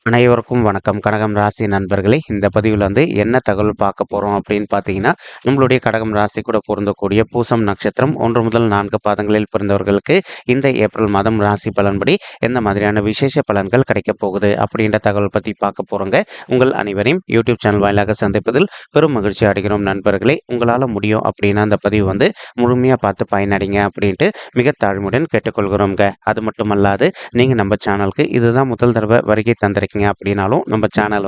அனைவருக்கும் வணக்கம். கடகம் ராசி நண்பர்களே, இந்த பதிவில் என்ன தகவல் பார்க்க போகிறோம் அப்படின்னு பார்த்தீங்கன்னா, நம்மளுடைய கடகம் ராசி கூட பொருந்தக்கூடிய பூசம் நட்சத்திரம் 1 முதல் 4 பாதங்களில் பிறந்தவர்களுக்கு இந்த ஏப்ரல் மாதம் ராசி பலன்படி எந்த மாதிரியான விசேஷ பலன்கள் கிடைக்கப் போகுது அப்படின்ற தகவல் பற்றி பார்க்க போகிறோங்க. உங்கள் அனைவரையும் யூடியூப் சேனல் வாயிலாக சந்திப்பதில் பெரும் மகிழ்ச்சி அடைகிறோம் நண்பர்களே. உங்களால் முடியும் அப்படின்னா அந்த பதிவு முழுமையாக பார்த்து பயனடைங்க அப்படின்ட்டு மிக தாழ்மையுடன் கேட்டுக்கொள்கிறோங்க. அது மட்டுமல்லாது நீங்கள் நம்ம சேனலுக்கு இதுதான் முதல் தடவை வருகை தந்திருக்கீங்க அப்படின்னாலும் நம்ம சேனல்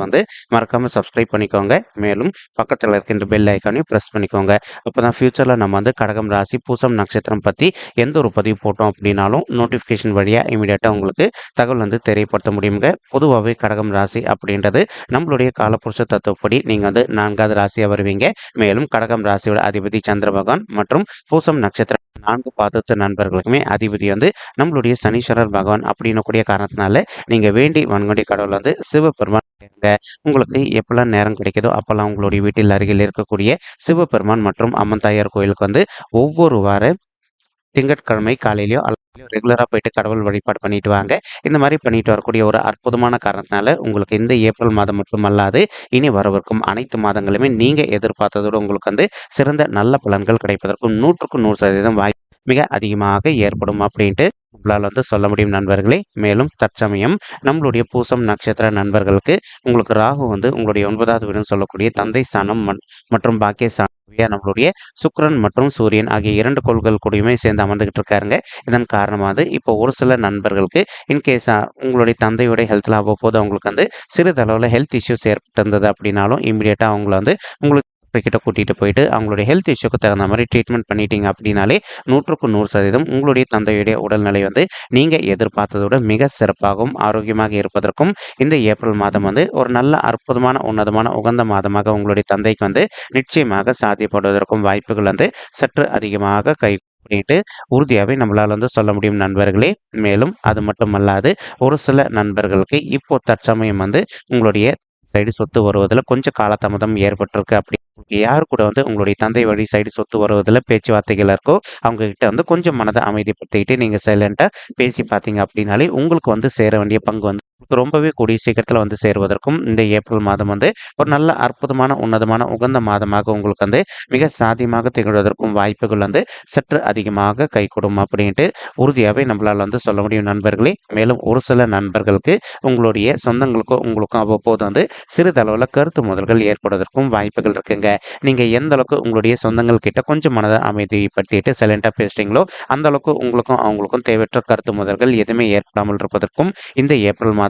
மறக்காம சப்ஸ்கிரைப் பண்ணிக்கோங்க. மேலும் பக்கத்தில் இருக்கின்ற பெல் ஐக்கானையும் பிரஸ் பண்ணிக்கோங்க. அப்போதான் ஃபியூச்சர்ல நம்ம கடகம் ராசி பூசம் நட்சத்திரம் பத்தி எந்த ஒரு பதிவு போட்டோம் அப்படின்னாலும் நோட்டிபிகேஷன் வழியா இமீடியட்டா உங்களுக்கு தகவல் தெரியப்படுத்த முடியுங்க. பொதுவாகவே கடகம் ராசி அப்படின்றது நம்மளுடைய காலப்புருஷ தத்துவப்படி நீங்க 4வது ராசியா வருவீங்க. மேலும் கடகம் ராசியோட அதிபதி சந்திர பகவான் மற்றும் பூசம் நட்சத்திரம் 4 பாதத்து நண்பர்களுக்குமே அதிபதி நம்மளுடைய சனீஸ்வரர் பகவான் அப்படின்னு கூடிய காரணத்தினால நீங்க வேண்டி வன்கொண்டி கடவுள் சிவபெருமான். உங்களுக்கு எப்பெல்லாம் நேரம் கிடைக்குதோ அப்பெல்லாம் உங்களுடைய வீட்டில் அருகில் இருக்கக்கூடிய சிவபெருமான் மற்றும் அம்மன் தாயார் கோயிலுக்கு ஒவ்வொரு வார திங்கட்கிழமை காலையிலயோ ரெகுலரா போயிட்டு கடவுள் வழிபாடு பண்ணிட்டு வாங்க. இந்த மாதிரி பண்ணிட்டு வரக்கூடிய ஒரு அற்புதமான காரணத்தினால உங்களுக்கு இந்த ஏப்ரல் மாதம் மட்டுமல்லாது இனி வரவிருக்கும் அனைத்து மாதங்களுமே நீங்க எதிர்பார்த்ததோடு உங்களுக்கு சிறந்த நல்ல பலன்கள் கிடைப்பதற்கும் 100க்கு 100% வாய்ப்பு மிக அதிகமாக ஏற்படும் அப்படின்ட்டு நம்மளால் சொல்ல முடியும் நண்பர்களே. மேலும் தற்சமயம் நம்மளுடைய பூசம் நட்சத்திர நண்பர்களுக்கு உங்களுக்கு ராகு உங்களுடைய 9வது வீடுன்னு சொல்லக்கூடிய தந்தை ஸ்தானம் மற்றும் பாக்கிய ஸ்தானம் நம்மளுடைய சுக்கிரன் மற்றும் சூரியன் ஆகிய 2 கோள்கள் கூடயுமே சேர்ந்து அமர்ந்துகிட்டு இருக்காருங்க. இதன் காரணமாக இப்போ ஒரு சில நண்பர்களுக்கு இன்கேஸ் உங்களுடைய தந்தையோட ஹெல்த்ல அவ்வப்போது அவங்களுக்கு சிறிதளவில் ஹெல்த் இஷ்யூஸ் ஏற்பட்டிருந்தது அப்படின்னாலும் இமீடியட்டா அவங்கள உங்களுக்கு கிட்ட கூட்டிட்டு போயிட்டு அவங்களுடைய ஹெல்த் இஷ்யூக்கு தகுந்த மாதிரி ட்ரீட்மெண்ட் பண்ணிட்டீங்க அப்படின்னாலே 100க்கு 100% உங்களுடைய தந்தையுடைய உடல்நிலை நீங்க எதிர்பார்த்ததோட மிக சிறப்பாகவும் ஆரோக்கியமாக இருப்பதற்கும் இந்த ஏப்ரல் மாதம் ஒரு நல்ல அற்புதமான உன்னதமான உகந்த மாதமாக உங்களுடைய தந்தைக்கு நிச்சயமாக சாத்தியப்படுவதற்கும் வாய்ப்புகள் சற்று அதிகமாக கை அப்படின்ட்டு உறுதியாகவே நம்மளால் சொல்ல முடியும் நண்பர்களே. மேலும் அது மட்டுமல்லாது ஒரு சில நண்பர்களுக்கு இப்போ தற்சமயம் உங்களுடைய சைடு சொத்து வருவதில் கொஞ்சம் காலதாமதம் ஏற்பட்டிருக்கு. அப்படி யார் கூட உங்களுடைய தந்தை வழி சைடு சொத்து வருவதில் பேச்சுவார்த்தைகள் இருக்கோ அவங்க கிட்ட கொஞ்சம் மனதை அமைதிப்படுத்திக்கிட்டு நீங்க சைலண்டா பேசி பார்த்தீங்க அப்படின்னாலே உங்களுக்கு சேர வேண்டிய பங்கு ரொம்பவே கூடிய சீக்கிரத்தில் சேருவதற்கும் இந்த ஏப்ரல் மாதம் ஒரு நல்ல அற்புதமான உன்னதமான உகந்த மாதமாக உங்களுக்கு மிக சாத்தியமாக திகழ்வதற்கும் வாய்ப்புகள் சற்று அதிகமாக கை கொடும் அப்படின்ட்டு உறுதியாகவே நம்மளால் சொல்ல முடியும் நண்பர்களே. மேலும் ஒரு சில நண்பர்களுக்கு உங்களுடைய சொந்தங்களுக்கோ உங்களுக்கும் அவ்வப்போது சிறிதளவில் கருத்து முதல்கள் ஏற்படுவதற்கும் வாய்ப்புகள் இருக்குங்க. நீங்க எந்த அளவுக்கு உங்களுடைய சொந்தங்கள் கிட்ட கொஞ்சம் மனதை அமைதிப்படுத்திட்டு சைலண்டா பேசுறீங்களோ அந்த அளவுக்கு உங்களுக்கும் அவங்களுக்கும் தேவையற்ற கருத்து முதல்கள் எதுவுமே ஏற்படாமல் இருப்பதற்கும் இந்த ஏப்ரல் மாதம்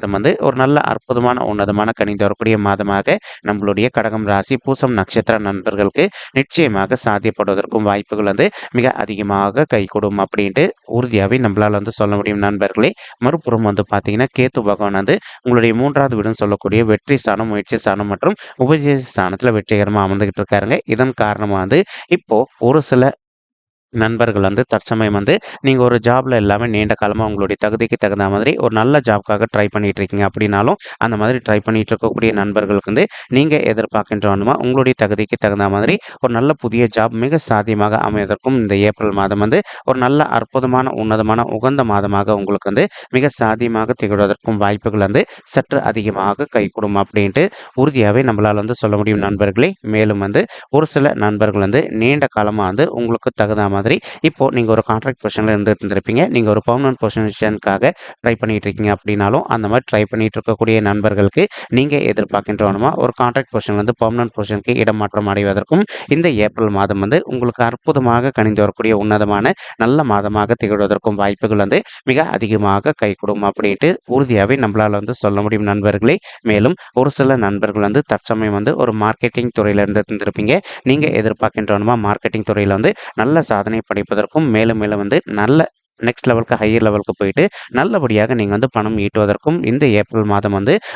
ஒரு நல்ல அற்புதமான உன்னதமான கணிந்து வரக்கூடிய மாதமாக நம்மளுடைய கடகம் ராசி பூசம் நட்சத்திர நண்பர்களுக்கு நிச்சயமாக சாத்தியப்படுவதற்கும் வாய்ப்புகள் மிக அதிகமாக கை கொடும் அப்படின்ட்டு உறுதியாகவே நம்மளால சொல்ல முடியும் நண்பர்களே. மறுபுறம் பார்த்தீங்கன்னா கேத்து பகவான் உங்களுடைய 3வது வீடுன்னு சொல்லக்கூடிய வெற்றி ஸ்தானம் முயற்சி ஸ்தானம் மற்றும் உபஜய ஸ்தானத்துல வெற்றிகரமா அமர்ந்துகிட்டு இருக்காருங்க. இதன் காரணமா இப்போ ஒரு சில நண்பர்கள் தற்சமயம் நீங்கள் ஒரு ஜாப்ல எல்லாமே நீண்ட காலமாக உங்களுடைய தகுதிக்கு தகுந்த மாதிரி ஒரு நல்ல ஜாப்காக ட்ரை பண்ணிட்டு இருக்கீங்க அப்படின்னாலும் அந்த மாதிரி ட்ரை பண்ணிட்டு இருக்கக்கூடிய நண்பர்களுக்கு நீங்கள் எதிர்பார்க்கின்றவனுமா உங்களுடைய தகுதிக்கு தகுந்த மாதிரி ஒரு நல்ல புதிய ஜாப் மிக சாத்தியமாக அமைவதற்கும் இந்த ஏப்ரல் மாதம் ஒரு நல்ல அற்புதமான உன்னதமான உகந்த மாதமாக உங்களுக்கு மிக சாத்தியமாக திகழ்வதற்கும் வாய்ப்புகள் சற்று அதிகமாக கை கொடுக்கும் அப்படின்ட்டு உறுதியாகவே நம்மளால் சொல்ல முடியும் நண்பர்களே. மேலும் ஒரு சில நண்பர்கள் நீண்ட காலமாக உங்களுக்கு தகுந்த மாதிரி இப்போ நீங்க ஒரு கான்ட்ராக்ட் பொசிஷன்ல இருந்திருப்பீங்க. நீங்க ஒரு பெர்மனன்ட் பொசிஷனுக்காக ட்ரை பண்ணிட்டு இருக்கீங்க அப்படின்னாலும் அந்த மாதிரி ட்ரை பண்ணிட்டு இருக்கக்கூடிய நண்பர்களுக்கு நீங்க எதிர்பார்க்கின்றவனுமா ஒரு கான்ட்ராக்ட் பொசிஷன் பெர்மனன்ட் பொசிஷனுக்கு இடமாற்றம் அடைவதற்கும் இந்த ஏப்ரல் மாதம் உங்களுக்கு அற்புதமாக கணிந்து வரக்கூடிய உன்னதமான நல்ல மாதமாக திகழ்வதற்கும் வாய்ப்புகள் மிக அதிகமாக கை கொடுக்கும் அப்படின்ட்டு உறுதியாகவே நம்மளால சொல்ல முடியும் நண்பர்களே. மேலும் ஒரு சில நண்பர்கள் தற்சமயம் ஒரு மார்க்கெட்டிங் துறையில இருந்திருப்பீங்க. நீங்க எதிர்பார்க்கின்றவனுமா மார்க்கெட்டிங் துறையில நல்ல சாதனை படிப்பதற்கும் மேலும் மேலும் நல்ல நெக்ஸ்ட் லெவலுக்கு ஹையர் லெவலுக்கு போயிட்டு நல்லபடியாக நீங்கள் பணம் ஈட்டுவதற்கும் இந்த ஏப்ரல் மாதம்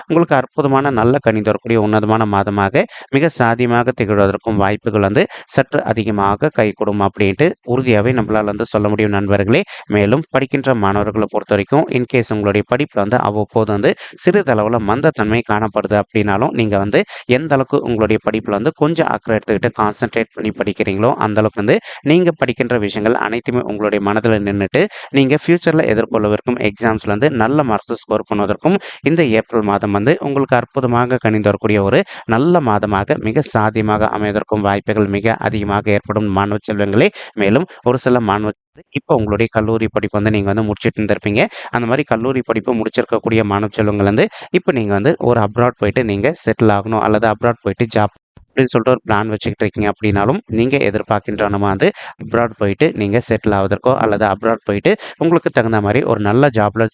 உங்களுக்கு அற்புதமான நல்ல கணிந்து வரக்கூடிய உன்னதமான மாதமாக மிக சாத்தியமாக திகழ்வதற்கும் வாய்ப்புகள் சற்று அதிகமாக கை கொடுக்கும் அப்படின்ட்டு உறுதியாகவே நம்மளால் சொல்ல முடியும் நண்பர்களே. மேலும் படிக்கின்ற மாணவர்களை பொறுத்த வரைக்கும் இன்கேஸ் உங்களுடைய படிப்பில் அவ்வப்போது சிறிதளவில் மந்தத்தன்மை காணப்படுது அப்படின்னாலும் நீங்கள் எந்த அளவுக்கு உங்களுடைய படிப்பில் கொஞ்சம் அக்கறை எடுத்துக்கிட்டு கான்சென்ட்ரேட் பண்ணி படிக்கிறீங்களோ அந்த அளவுக்கு நீங்கள் படிக்கின்ற விஷயங்கள் அனைத்துமே உங்களுடைய மனதில் நின்றுட்டு நீங்கள் ஃபியூச்சரில் எதிர்கொள்ளவிருக்கும் எக்ஸாம்ஸில் வந்து நல்ல மார்க்ஸ் ஸ்கோர் பண்ணுவதற்கும் இந்த ஏப்ரல் மாதம் வந்து உங்களுக்கு அற்புதமாக கணிந்து வரக்கூடிய ஒரு நல்ல மாதமாக மிக சாத்தியமாக அமைவதற்கும் வாய்ப்புகள் மிக அதிகமாக ஏற்படும் மாணவ செல்வங்களே. மேலும் ஒரு சில மாணவ இப்போ உங்களுடைய கல்லூரி படிப்பு வந்து நீங்கள் வந்து முடிச்சுட்டு இருந்திருப்பீங்க. அந்த மாதிரி கல்லூரி படிப்பு முடிச்சிருக்கக்கூடிய மாணவ செல்வங்கள் வந்து இப்போ நீங்கள் வந்து ஒரு அப்ராட் போயிட்டு நீங்கள் செட்டில் ஆகணும் அல்லது அப்ராட் போயிட்டு ஜாப் அப்படின்னு சொல்லிட்டு ஒரு பிளான் வச்சுக்கிட்டு இருக்கீங்க அப்படின்னாலும் நீங்கள் எதிர்பார்க்கின்ற நம்ம வந்து அப்ராட் போயிட்டு நீங்கள் செட்டில் ஆவதற்கோ அல்லது அப்ராட் போயிட்டு உங்களுக்கு தகுந்த மாதிரி ஒரு நல்ல ஜாப்ல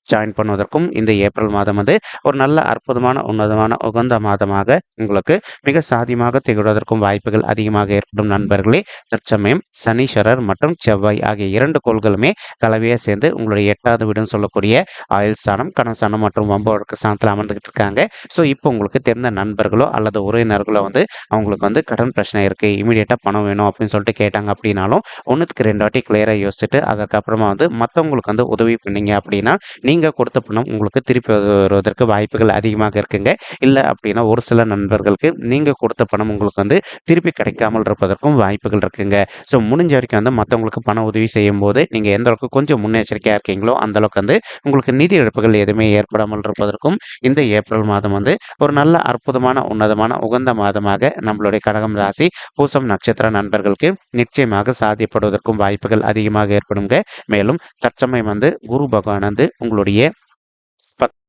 ஜாயின் பண்ணுவதற்கும் இந்த ஏப்ரல் மாதம் வந்து ஒரு நல்ல அற்புதமான உன்னதமான உகந்த மாதமாக உங்களுக்கு மிக சாதியமாக திகழ்வதற்கும் வாய்ப்புகள் அதிகமாக ஏற்படும் நண்பர்களே. தற்சமயம் சனீஸ்வரர் மற்றும் செவ்வாய் ஆகிய 2 கோள்களுமே கலவையாக சேர்ந்து உங்களுடைய 8வது வீடுன்னு சொல்லக்கூடிய ஆயுள் ஸ்தானம், கடன் ஸ்தானம் மற்றும் வம்பு வழக்கு ஸ்தானத்தில் அமர்ந்துகிட்டு இருக்காங்க. ஸோ இப்போ உங்களுக்கு தெரிந்த நண்பர்களோ அல்லது உறவினர்களோ வந்து அவங்களுக்கு வந்து கடன் பிரச்சனை இருக்குது, இமீடியட்டாக பணம் வேணும் அப்படின்னு சொல்லிட்டு கேட்டாங்க அப்படின்னாலும் 1க்கு 2 வாட்டி கிளியராக யோசிச்சுட்டு அதுக்கப்புறமா வந்து மற்றவங்களுக்கு வந்து உதவி பண்ணீங்க அப்படின்னா நீங்கள் கொடுத்த பணம் உங்களுக்கு திருப்பி வருவதற்கு வாய்ப்புகள் அதிகமாக இருக்குங்க. இல்லை அப்படின்னா ஒரு சில நண்பர்களுக்கு நீங்கள் கொடுத்த பணம் உங்களுக்கு வந்து திருப்பி கிடைக்காமல் இருப்பதற்கும் வாய்ப்புகள் இருக்குங்க. ஸோ முடிஞ்ச வரைக்கும் வந்து மற்றவங்களுக்கு பண உதவி செய்யும் போது நீங்கள் எந்த அளவுக்கு கொஞ்சம் முன்னெச்சரிக்கையாக இருக்கீங்களோ அந்த அளவுக்கு வந்து உங்களுக்கு நிதி இழப்புகள் எதுவுமே ஏற்படாமல் இருப்பதற்கும் இந்த ஏப்ரல் மாதம் வந்து ஒரு நல்ல அற்புதமான உன்னதமான உகந்த மாதமாக நம்மளுடைய கடகம் ராசி பூசம் நட்சத்திர நண்பர்களுக்கு நிச்சயமாக சாத்தியப்படுவதற்கும் வாய்ப்புகள் அதிகமாக ஏற்படுங்க. மேலும் தற்சமயம் வந்து குரு பகவான் வந்து உங்களுடைய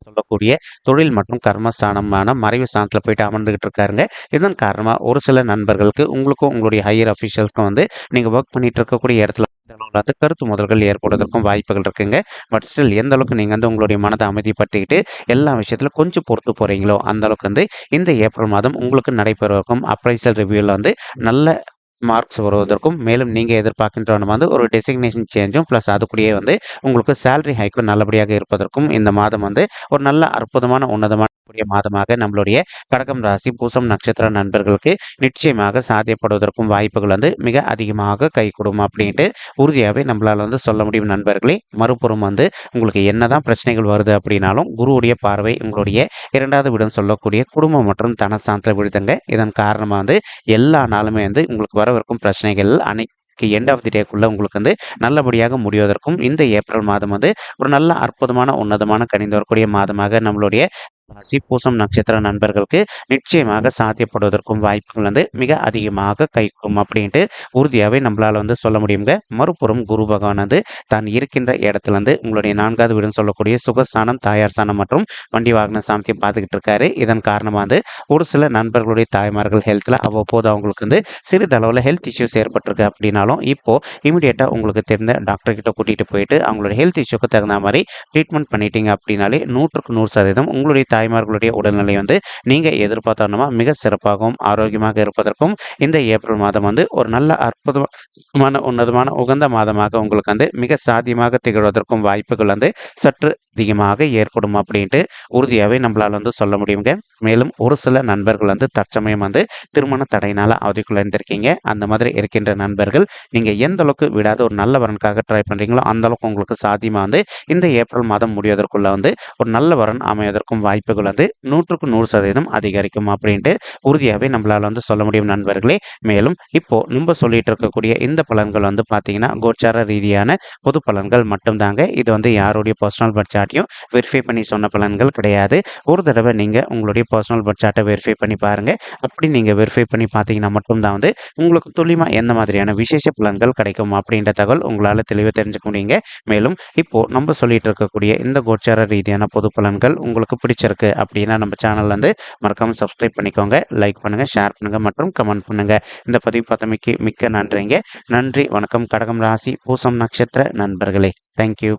சொல்லக்கூடிய தொழில் மற்றும் கர்மஸ்தானமான மறைவு ஸ்தானத்தில் போயிட்டு அமர்ந்துகிட்டு இருக்காருங்க. இதன் காரணமா ஒரு சில நண்பர்களுக்கு உங்களுக்கும் உங்களுடைய ஹையர் அஃபிஷியல்ஸ்க்கும் வந்து நீங்க ஒர்க் பண்ணிட்டு இருக்கக்கூடிய இடத்துல கருத்து முதல்கள் ஏற்படுவதற்கும் வாய்ப்புகள் இருக்குங்க. பட் ஸ்டில் எந்த அளவுக்கு நீங்க வந்து உங்களுடைய மனதை அமைதிப்படுத்திக்கிட்டு எல்லா விஷயத்துல கொஞ்சம் பொறுத்து போறீங்களோ அந்த அளவுக்கு வந்து இந்த ஏப்ரல் மாதம் உங்களுக்கு நடைபெறுவதற்கும் அப்ரைசல் ரிவ்யூல வந்து நல்ல மார்க்ஸ் வருவதற்கும் மேலும் நீங்கள் எதிர்பார்க்கின்ற வந்து ஒரு டெசிக்னேஷன் சேஞ்சும் ப்ளஸ் அது கூடயே வந்து உங்களுக்கு சேலரி ஹைக்கும் நல்லபடியாக இருப்பதற்கும் இந்த மாதம் வந்து ஒரு நல்ல அற்புதமான உன்னதமான மாதமாக நம்மளுடைய கடகம் ராசி பூசம் நட்சத்திர நண்பர்களுக்கு நிச்சயமாக சாத்தியப்படுவதற்கும் வாய்ப்புகள் வந்து மிக அதிகமாக கை கொடுக்கும் அப்படின்ட்டு உறுதியாகவே நம்மளால வந்து சொல்ல முடியும் நண்பர்களே. மறுபுறம் வந்து உங்களுக்கு என்னதான் பிரச்சனைகள் வருது அப்படின்னாலும் குருவுடைய பார்வை உங்களுடைய 2வது வீடுன்னு சொல்லக்கூடிய குடும்பம் மற்றும் தனசாந்திர விழுதுங்க. இதன் காரணமாக வந்து எல்லா நாளுமே வந்து உங்களுக்கு வரவிருக்கும் பிரச்சனைகள் எண்ட் ஆஃப் தி டேக்குள்ள உங்களுக்கு வந்து நல்லபடியாக முடிவதற்கும் இந்த ஏப்ரல் மாதம் வந்து ஒரு நல்ல அற்புதமான உன்னதமான கணிந்து வரக்கூடிய மாதமாக நம்மளுடைய ராசி பூசம் நட்சத்திர நண்பர்களுக்கு நிச்சயமாக சாத்தியப்படுவதற்கும் வாய்ப்புகள் வந்து மிக அதிகமாக கைக்கும் அப்படின்ட்டு உறுதியாகவே நம்மளால வந்து சொல்ல முடியுங்க. மறுபுறம் குரு பகவான் வந்து தான் இருக்கின்ற இடத்துல இருந்து உங்களுடைய 4வது வீடுன்னு சொல்லக்கூடிய சுகஸ்தானம், தாயார் ஸ்தானம் மற்றும் வண்டி வாகன சாமத்தையும் பார்த்துக்கிட்டு இருக்காரு. இதன் காரணமாக வந்து ஒரு சில நண்பர்களுடைய தாய்மார்கள் ஹெல்த்தில் அவ்வப்போது அவங்களுக்கு வந்து சிறிதளவில் ஹெல்த் இஷ்யூஸ் ஏற்பட்டிருக்கு அப்படின்னாலும் இப்போ இமீடியட்டாக உங்களுக்கு தெரிந்த டாக்டர் கிட்ட கூட்டிகிட்டு போயிட்டு அவங்களோட ஹெல்த் இஷ்யூக்கு தகுந்த மாதிரி ட்ரீட்மெண்ட் பண்ணிட்டீங்க அப்படின்னாலே 100க்கு 100% உங்களுடைய தாய்மார்களுடைய உடல்நிலை வந்து நீங்கள் எதிர்பார்த்தோன்னா மிக சிறப்பாகவும் ஆரோக்கியமாக இருப்பதற்கும் இந்த ஏப்ரல் மாதம் வந்து ஒரு நல்ல அற்புதமான உன்னதமான உகந்த மாதமாக உங்களுக்கு வந்து மிக சாத்தியமாக திகழ்வதற்கும் வாய்ப்புகள் வந்து சற்று அதிகமாக ஏற்படும் அப்படின்ட்டு உறுதியாகவே நம்மளால் வந்து சொல்ல முடியுங்க. மேலும் ஒரு சில நண்பர்கள் வந்து தற்சமயம் வந்து திருமண தடையினால் அவதிக்குள்ள இருந்திருக்கீங்க. அந்த மாதிரி இருக்கின்ற நண்பர்கள் நீங்கள் எந்த அளவுக்கு விடாத ஒரு நல்ல வரனுக்காக ட்ரை பண்ணுறீங்களோ அந்த அளவுக்கு உங்களுக்கு சாத்தியமாக வந்து இந்த ஏப்ரல் மாதம் முடிவதற்குள்ள வந்து ஒரு நல்ல வரன் அமைவதற்கும் வாய்ப்புகள் வந்து 100க்கு 100% அதிகரிக்கும் அப்படின்ட்டு உறுதியாகவே நம்மளால் வந்து சொல்ல முடியும் நண்பர்களே. மேலும் இப்போ நம்ம சொல்லிட்டு இருக்கக்கூடிய இந்த பலன்கள் வந்து பார்த்தீங்கன்னா கோச்சார ரீதியான பொது பலன்கள் மட்டும்தாங்க. இது வந்து யாருடைய பர்சனல் பட்ஜெட்டையும் வெரிஃபை பண்ணி சொன்ன பலன்கள் கிடையாது. ஒரு தடவை நீங்கள் உங்களுடைய பர்சனல் பட்ஜெட்டை வெரிஃபை பண்ணி பாருங்கள். அப்படி நீங்கள் வெரிஃபை பண்ணி பார்த்தீங்கன்னா மட்டும்தான் வந்து உங்களுக்கு துல்லியமாக எந்த மாதிரியான விசேஷ பலன்கள் கிடைக்கும் அப்படின்ற தகவல் உங்களால் தெளிவாக தெரிஞ்சுக்க முடியுங்க. மேலும் இப்போ நம்ம சொல்லிட்டு இருக்கக்கூடிய இந்த கோச்சார ரீதியான பொது பலன்கள் உங்களுக்கு பிடிச்சிருக்கு அப்படின்னா நம்ம சேனல் வந்து மறக்காம சப்ஸ்கிரைப் பண்ணிக்கோங்க, லைக் பண்ணுங்க, ஷேர் பண்ணுங்க மற்றும் கமெண்ட் பண்ணுங்க. இந்த பதிவு பார்த்தமைக்கு மிக்க நன்றிங்க. நன்றி, வணக்கம். கடகம் ராசி பூசம் நட்சத்திர நண்பர்களே. தேங்க்யூ.